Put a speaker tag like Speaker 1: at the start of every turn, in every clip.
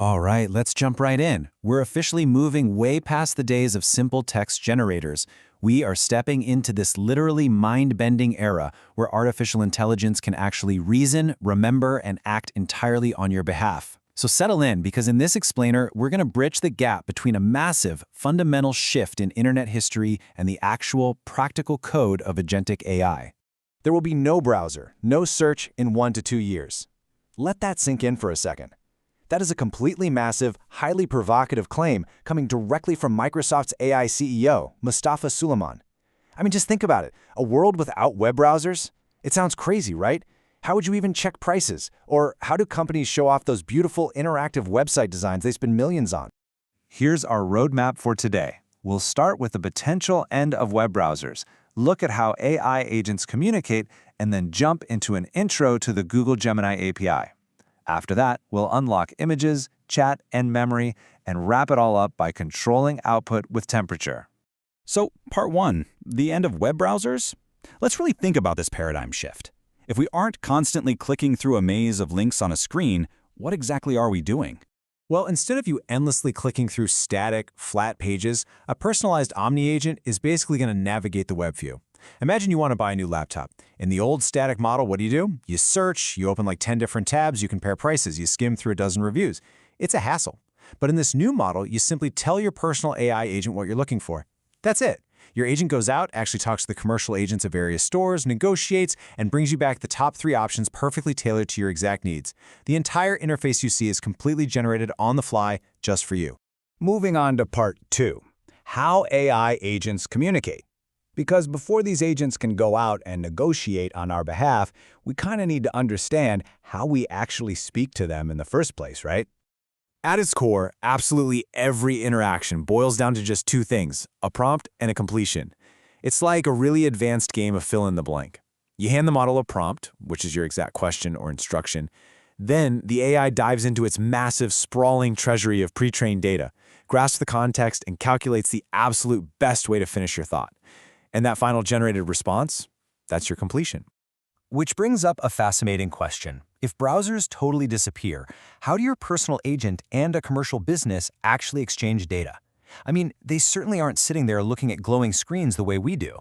Speaker 1: All right, let's jump right in. We're officially moving way past the days of simple text generators. We are stepping into this literally mind-bending era where artificial intelligence can actually reason, remember, and act entirely on your behalf. So settle in, because in this explainer, we're going to bridge the gap between a massive, fundamental shift in internet history and the actual, practical code of Agentic AI.
Speaker 2: There will be no browser, no search in 1 to 2 years. Let that sink in for a second. That is a completely massive, highly provocative claim coming directly from Microsoft's AI CEO, Mustafa Suleyman. I mean, just think about it. A world without web browsers? It sounds crazy, right? How would you even check prices? Or how do companies show off those beautiful interactive website designs they spend millions on?
Speaker 1: Here's our roadmap for today. We'll start with the potential end of web browsers, look at how AI agents communicate, and then jump into an intro to the Google Gemini API. After that, we'll unlock images, chat, and memory, and wrap it all up by controlling output with temperature.
Speaker 3: So, part 1, the end of web browsers? Let's really think about this paradigm shift. If we aren't constantly clicking through a maze of links on a screen, what exactly are we doing?
Speaker 4: Well, instead of you endlessly clicking through static, flat pages, a personalized Omni agent is basically going to navigate the web view. Imagine you want to buy a new laptop. In the old static model, what do? You search, you open like 10 different tabs, you compare prices, you skim through a dozen reviews. It's a hassle. But in this new model, you simply tell your personal AI agent what you're looking for. That's it. Your agent goes out, actually talks to the commercial agents of various stores, negotiates, and brings you back the top 3 options perfectly tailored to your exact needs. The entire interface you see is completely generated on the fly just for you.
Speaker 3: Moving on to part 2, how AI agents communicate. Because before these agents can go out and negotiate on our behalf, we kind of need to understand how we actually speak to them in the first place, right?
Speaker 4: At its core, absolutely every interaction boils down to just 2 things, a prompt and a completion. It's like a really advanced game of fill in the blank. You hand the model a prompt, which is your exact question or instruction. Then the AI dives into its massive, sprawling treasury of pre-trained data, grasps the context, and calculates the absolute best way to finish your thought. And that final generated response, that's your completion.
Speaker 5: Which brings up a fascinating question. If browsers totally disappear, how do your personal agent and a commercial business actually exchange data? I mean, they certainly aren't sitting there looking at glowing screens the way we do.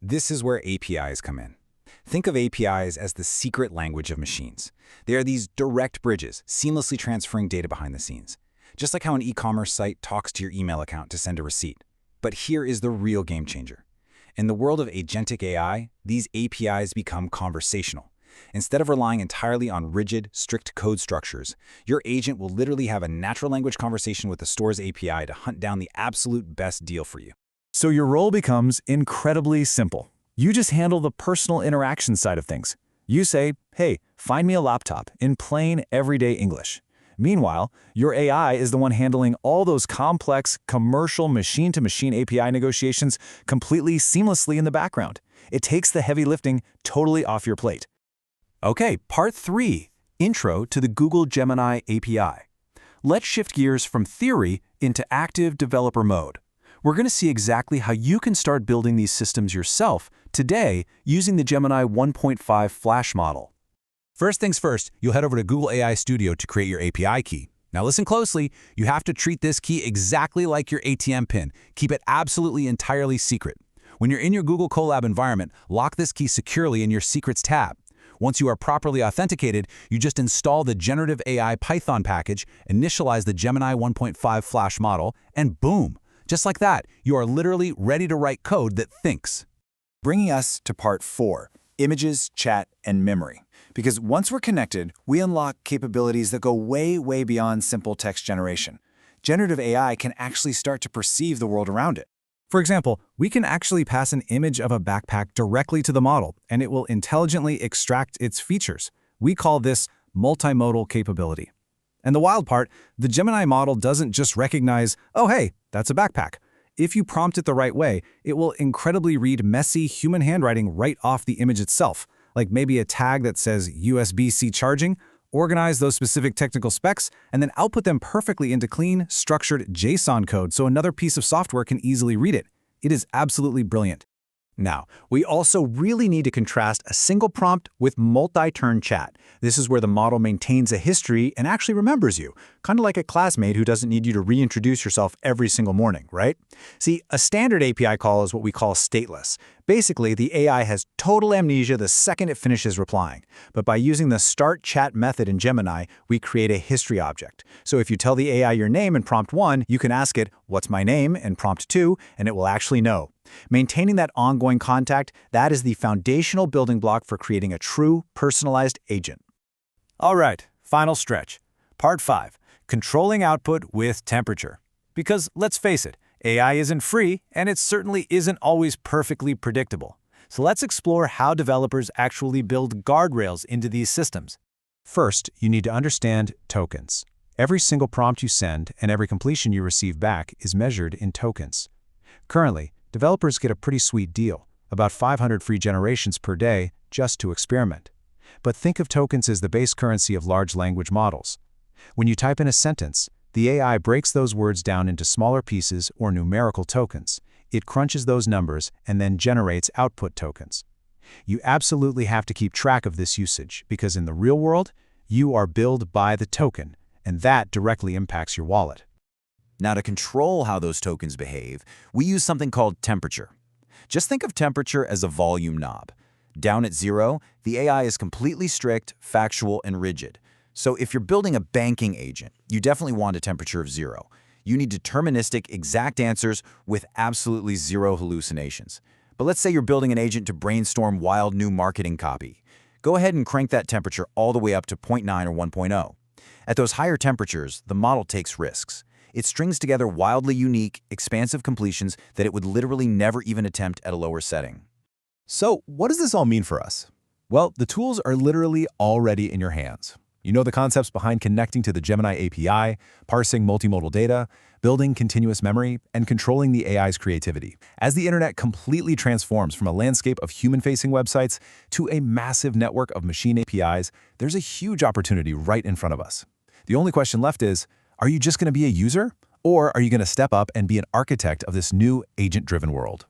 Speaker 6: This is where APIs come in. Think of APIs as the secret language of machines. They are these direct bridges, seamlessly transferring data behind the scenes. Just like how an e-commerce site talks to your email account to send a receipt. But here is the real game changer. In the world of agentic AI, these APIs become conversational. Instead of relying entirely on rigid, strict code structures, your agent will literally have a natural language conversation with the store's API to hunt down the absolute best deal for you.
Speaker 3: So your role becomes incredibly simple. You just handle the personal interaction side of things. You say, hey, find me a laptop in plain, everyday English. Meanwhile, your AI is the one handling all those complex, commercial machine-to-machine API negotiations completely seamlessly in the background. It takes the heavy lifting totally off your plate.
Speaker 1: Okay, part 3, intro to the Google Gemini API. Let's shift gears from theory into active developer mode. We're going to see exactly how you can start building these systems yourself today using the Gemini 1.5 Flash model.
Speaker 7: First things first, you'll head over to Google AI Studio to create your API key. Now listen closely, you have to treat this key exactly like your ATM PIN. Keep it absolutely entirely secret. When you're in your Google Colab environment, lock this key securely in your Secrets tab. Once you are properly authenticated, you just install the Generative AI Python package, initialize the Gemini 1.5 Flash model, and boom! Just like that, you are literally ready to write code that thinks.
Speaker 1: Bringing us to part 4, images, chat, and memory. Because once we're connected, we unlock capabilities that go way, way beyond simple text generation. Generative AI can actually start to perceive the world around it.
Speaker 3: For example, we can actually pass an image of a backpack directly to the model, and it will intelligently extract its features. We call this multimodal capability. And the wild part, the Gemini model doesn't just recognize, oh hey, that's a backpack. If you prompt it the right way, it will incredibly read messy human handwriting right off the image itself, like maybe a tag that says USB-C charging, organize those specific technical specs, and then output them perfectly into clean, structured JSON code so another piece of software can easily read it. It is absolutely brilliant. Now, we also really need to contrast a single prompt with multi-turn chat. This is where the model maintains a history and actually remembers you, kind of like a classmate who doesn't need you to reintroduce yourself every single morning, right? See, a standard API call is what we call stateless. Basically, the AI has total amnesia the second it finishes replying. But by using the start chat method in Gemini, we create a history object. So if you tell the AI your name in prompt 1, you can ask it, "What's my name?" in prompt 2, and it will actually know. Maintaining that ongoing contact, that is the foundational building block for creating a true, personalized agent.
Speaker 5: All right, final stretch. Part 5, controlling output with temperature. Because let's face it, AI isn't free, and it certainly isn't always perfectly predictable. So let's explore how developers actually build guardrails into these systems.
Speaker 4: First, you need to understand tokens. Every single prompt you send and every completion you receive back is measured in tokens. Currently, developers get a pretty sweet deal, about 500 free generations per day just to experiment. But think of tokens as the base currency of large language models. When you type in a sentence, the AI breaks those words down into smaller pieces or numerical tokens. It crunches those numbers and then generates output tokens. You absolutely have to keep track of this usage because in the real world, you are billed by the token, and that directly impacts your wallet.
Speaker 1: Now, to control how those tokens behave, we use something called temperature. Just think of temperature as a volume knob. Down at 0, the AI is completely strict, factual, and rigid. So if you're building a banking agent, you definitely want a temperature of 0. You need deterministic, exact answers with absolutely zero hallucinations. But let's say you're building an agent to brainstorm wild new marketing copy. Go ahead and crank that temperature all the way up to 0.9 or 1.0. At those higher temperatures, the model takes risks. It strings together wildly unique, expansive completions that it would literally never even attempt at a lower setting.
Speaker 7: So, what does this all mean for us? Well, the tools are literally already in your hands. You know the concepts behind connecting to the Gemini API, parsing multimodal data, building continuous memory, and controlling the AI's creativity. As the internet completely transforms from a landscape of human-facing websites to a massive network of machine APIs, there's a huge opportunity right in front of us. The only question left is, are you just going to be a user? Or are you going to step up and be an architect of this new agent-driven world?